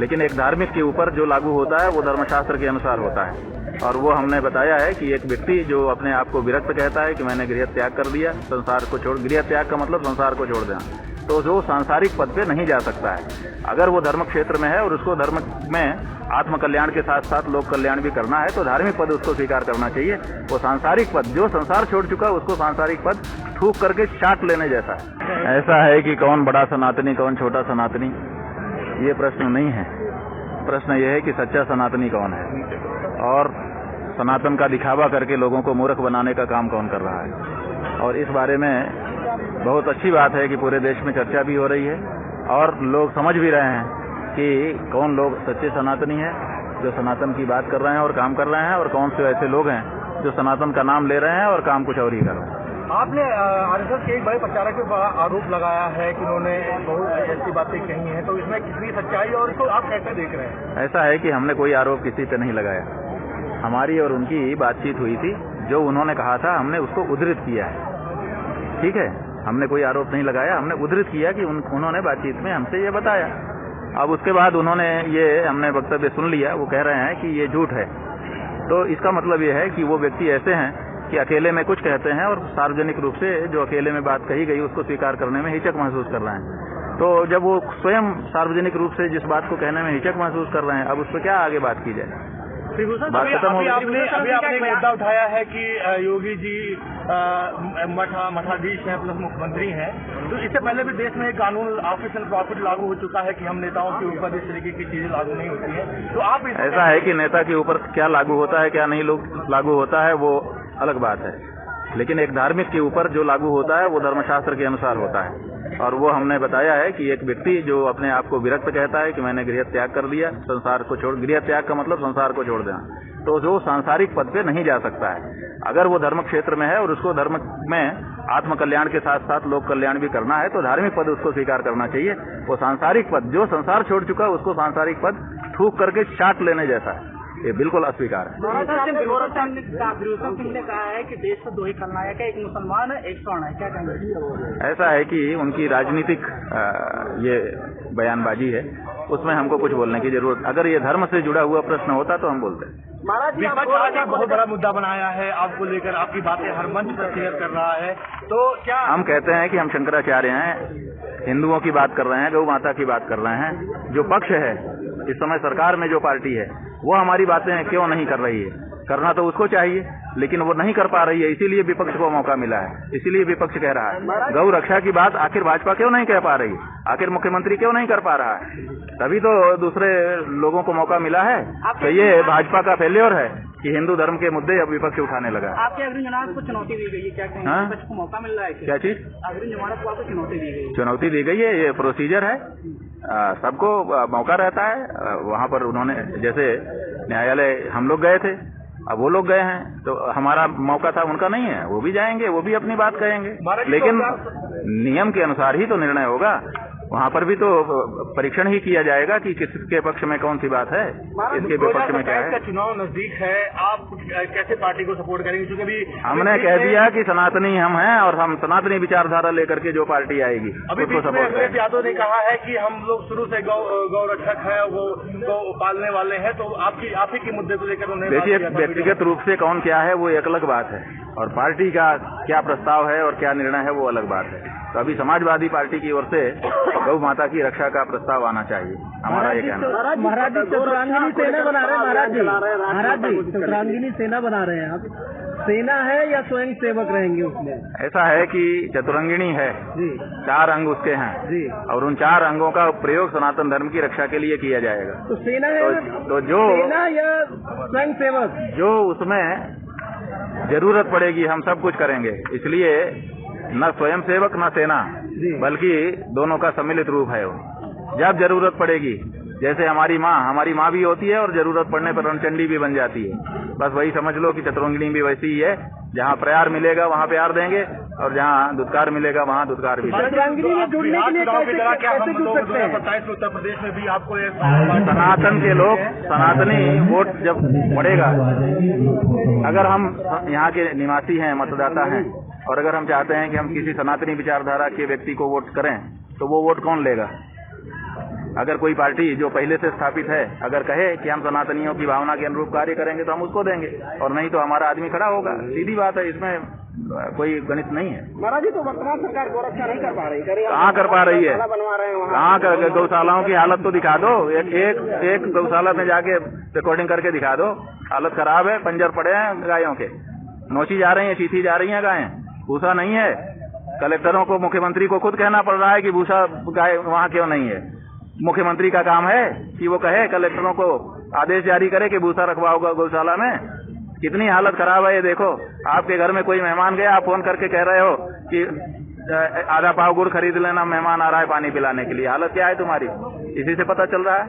लेकिन एक धार्मिक के ऊपर जो लागू होता है वो धर्मशास्त्र के अनुसार होता है। और वो हमने बताया है कि एक व्यक्ति जो अपने आप को विरक्त कहता है कि मैंने गृह त्याग कर दिया, संसार को छोड़, गृह त्याग का मतलब संसार को छोड़ देना, तो जो सांसारिक पद पे नहीं जा सकता है। अगर वो धर्म क्षेत्र में है और उसको धर्म में आत्म कल्याण के साथ साथ लोक कल्याण भी करना है तो धार्मिक पद उसको स्वीकार करना चाहिए। वो सांसारिक पद, जो संसार छोड़ चुका है उसको सांसारिक पद थूक करके चाट लेने जैसा है। ऐसा है कि कौन बड़ा सनातनी कौन छोटा सनातनी, ये प्रश्न नहीं है। प्रश्न ये है कि सच्चा सनातनी कौन है और सनातन का दिखावा करके लोगों को मूर्ख बनाने का काम कौन कर रहा है। और इस बारे में बहुत अच्छी बात है कि पूरे देश में चर्चा भी हो रही है और लोग समझ भी रहे हैं कि कौन लोग सच्चे सनातनी हैं जो सनातन की बात कर रहे हैं और काम कर रहे हैं, और कौन से ऐसे लोग हैं जो सनातन का नाम ले रहे हैं और काम कुछ और ही कर रहे हैं। आपने आरएसएस के एक बड़े प्रचारक पे आरोप लगाया है कि उन्होंने बहुत ऐसी बातें कही हैं, तो इसमें कितनी सच्चाई और इसको आप कैसे देख रहे हैं? ऐसा है कि हमने कोई आरोप किसी पे नहीं लगाया। हमारी और उनकी बातचीत हुई थी, जो उन्होंने कहा था हमने उसको उद्धृत किया है। ठीक है, हमने कोई आरोप नहीं लगाया, हमने उद्धृत किया कि उन्होंने बातचीत में हमसे ये बताया। अब उसके बाद उन्होंने ये हमने वक्तव्य सुन लिया, वो कह रहे हैं कि ये झूठ है। तो इसका मतलब ये है कि वो व्यक्ति ऐसे हैं कि अकेले में कुछ कहते हैं और सार्वजनिक रूप से जो अकेले में बात कही गई उसको स्वीकार करने में हिचक महसूस कर रहे हैं। तो जब वो स्वयं सार्वजनिक रूप से जिस बात को कहने में हिचक महसूस कर रहे हैं, अब उस पर क्या आगे बात की जाए? बात खत्म हो गई। अभी आपने एक मुद्दा उठाया है कि योगी जी मठाधीश हैं प्लस मुख्यमंत्री हैं, तो इससे पहले भी देश में एक कानून ऑफिस एंड प्रॉफिट लागू हो चुका है कि हम नेताओं के ऊपर इस तरीके की चीजें लागू नहीं होती है। तो आप ऐसा है कि नेता के ऊपर क्या लागू होता है क्या नहीं लागू होता है वो अलग बात है, लेकिन एक धार्मिक के ऊपर जो लागू होता है वो धर्मशास्त्र के अनुसार होता है। और वो हमने बताया है कि एक व्यक्ति जो अपने आप को विरक्त कहता है कि मैंने गृह त्याग कर दिया, संसार को छोड़, गृह त्याग का मतलब संसार को छोड़ देना, तो जो सांसारिक पद पे नहीं जा सकता है। अगर वो धर्म क्षेत्र में है और उसको धर्म में आत्म कल्याण के साथ साथ लोक कल्याण भी करना है तो धार्मिक पद उसको स्वीकार करना चाहिए। वो सांसारिक पद, जो संसार छोड़ चुका है उसको सांसारिक पद थूक करके चाट लेने जैसा है, ये बिल्कुल अस्वीकार है। गुरुसम सिंह ने कहा है कि देश में दो ही खलनायक है, एक मुसलमान है एक स्वर्ण है, क्या कहेंगे? ऐसा है कि उनकी राजनीतिक ये बयानबाजी है, उसमें हमको कुछ बोलने की जरूरत। अगर ये धर्म से जुड़ा हुआ प्रश्न होता तो हम बोलते। विपक्ष आज एक बहुत बड़ा मुद्दा बनाया है आपको लेकर, आपकी बातें हर मंच पर शेयर कर रहा है, तो क्या हम कहते हैं कि हम शंकराचार्य हैं, हिंदुओं की बात कर रहे हैं, गौ माता की बात कर रहे हैं। जो पक्ष है इस समय सरकार में, जो पार्टी है, वो हमारी बातें क्यों नहीं कर रही है? करना तो उसको चाहिए, लेकिन वो नहीं कर पा रही है, इसीलिए विपक्ष को मौका मिला है, इसीलिए विपक्ष कह रहा है। गौ रक्षा की बात आखिर भाजपा क्यों नहीं कह पा रही, आखिर मुख्यमंत्री क्यों नहीं कर पा रहा है? तभी तो दूसरे लोगों को मौका मिला है। तो ये भाजपा का फेल्योर है कि हिंदू धर्म के मुद्दे अब विपक्ष उठाने लगा। आपके अग्रिम जमानत को चुनौती दी गई है, क्या कहेंगे? विपक्ष को मौका मिल रहा है? क्या चीज? अग्रिम जमानत को आपको चुनौती दी गई? चुनौती दी गई है, ये प्रोसीजर है, सबको मौका रहता है। वहाँ पर उन्होंने, जैसे न्यायालय हम लोग गए थे, अब वो लोग गए हैं, तो हमारा मौका था, उनका नहीं है। वो भी जाएंगे, वो भी अपनी बात कहेंगे, लेकिन नियम के अनुसार ही तो निर्णय होगा। वहाँ पर भी तो परीक्षण ही किया जाएगा कि किसके पक्ष में कौन सी बात है, इसके विपक्ष में क्या है। चुनाव नजदीक है, आप कैसे पार्टी को सपोर्ट करेंगे? क्योंकि अभी हमने कह दिया कि सनातनी हम हैं और हम सनातनी विचारधारा लेकर के जो पार्टी आएगी उसको सपोर्ट करेंगे। यादव ने कहा है कि हम लोग शुरू से गौ रक्षक है, वो गौ पालने वाले हैं, तो आप ही के मुद्दे को लेकर उन्हें देखिए, व्यक्तिगत रूप से कौन क्या है वो एक अलग बात है, और पार्टी का क्या प्रस्ताव है और क्या निर्णय है वो अलग बात है। तो अभी समाजवादी पार्टी की ओर से गौ माता की रक्षा का प्रस्ताव आना चाहिए, हमारा ये कहना। महाराज जी चतुरांगिनी सेना बना रहे हैं, महाराज जी चतुरांगिनी सेना बना रहे हैं आप, सेना है या स्वयं सेवक रहेंगे उसमें? ऐसा है कि चतुरंगिणी है जी, 4 अंग उसके हैं जी, और उन 4 अंगों का प्रयोग सनातन धर्म की रक्षा के लिए किया जाएगा। तो सेना है तो जो सेना या स्वयं सेवक, जो उसमें जरूरत पड़ेगी हम सब कुछ करेंगे। इसलिए न स्वयं सेवक न सेना, बल्कि दोनों का सम्मिलित रूप है। जब जरूरत पड़ेगी, जैसे हमारी माँ भी होती है और जरूरत पड़ने पर रणचंडी भी बन जाती है, बस वही समझ लो कि चतुरंगिनी भी वैसी ही है। जहाँ प्यार मिलेगा वहाँ प्यार देंगे, और जहाँ दुत्कार मिलेगा वहाँ दुत्कार भी देंगे। उत्तर प्रदेश में भी आपको सनातन के लोग, सनातनी वोट जब पड़ेगा, अगर हम यहाँ के निवासी हैं, मतदाता हैं, और अगर हम चाहते हैं कि हम किसी सनातनी विचारधारा के व्यक्ति को वोट करें, तो वो वोट कौन लेगा? अगर कोई पार्टी जो पहले से स्थापित है अगर कहे कि हम सनातनियों की भावना के अनुरूप कार्य करेंगे तो हम उसको देंगे, और नहीं तो हमारा आदमी खड़ा होगा। सीधी बात है, इसमें कोई गणित नहीं है। महाराज जी, तो वर्तमान सरकार गोरक्षा नहीं कर पा रही, कहाँ कर पा रही है? बनवा रहे हैं कहाँ कर? गौशालाओं की हालत तो दिखा दो, एक गौशाला में जाके रिकॉर्डिंग करके दिखा दो। हालत खराब है, पंजर पड़े हैं गायों के, नोची जा रही है, चीथी जा रही है गायें, भूसा नहीं है। कलेक्टरों को, मुख्यमंत्री को खुद कहना पड़ रहा है कि भूसा गाय वहाँ क्यों नहीं है। मुख्यमंत्री का काम है कि वो कहे, कलेक्टरों को आदेश जारी करे कि भूसा रखवाओ गौशाला में। कितनी हालत खराब है ये देखो। आपके घर में कोई मेहमान गया, आप फोन करके कह रहे हो कि आधा पाव गुड़ खरीद लेना, मेहमान आ रहा है पानी पिलाने के लिए। हालत क्या है तुम्हारी? इसी से पता चल रहा है।